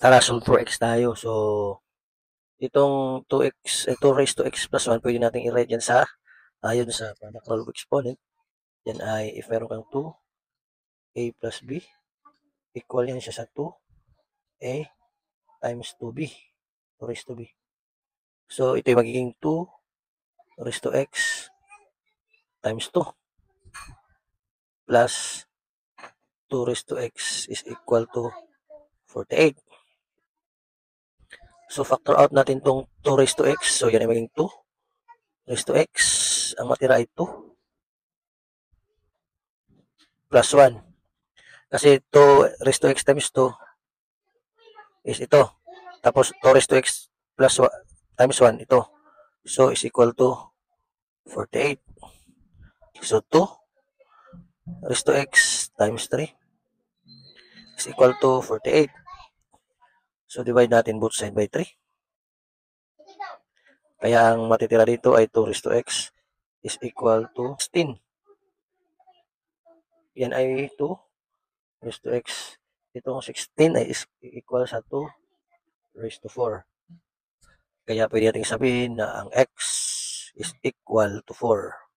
Tara, solve for x tayo. So, itong 2x, 2 raised to x plus 1, pwede natin i-write yan sa, ayon sa product rule of exponent. Yan ay, if meron kang 2a plus b, equal yan siya sa 2a times 2b, 2 raised to b. So, ito yung magiging 2 raised to x times 2 plus 2 raised to x is equal to 48. So, factor out natin tong 2 raised to x. So, yan ay magiging 2 raised to x. Ang matira ay 2 plus 1. Kasi 2 raised to x times 2 is ito. Tapos 2 raised to x plus 1 times 1, ito. So, is equal to 48. So, 2 raised to x times 3 is equal to 48. So, divide natin both side by 3. Kaya ang matitira dito ay 2 raised to x is equal to 16. Yan ay 2 raised to x. Itong 16 ay is equal sa 2 raised to 4. Kaya pwede natin sabihin na ang x is equal to 4.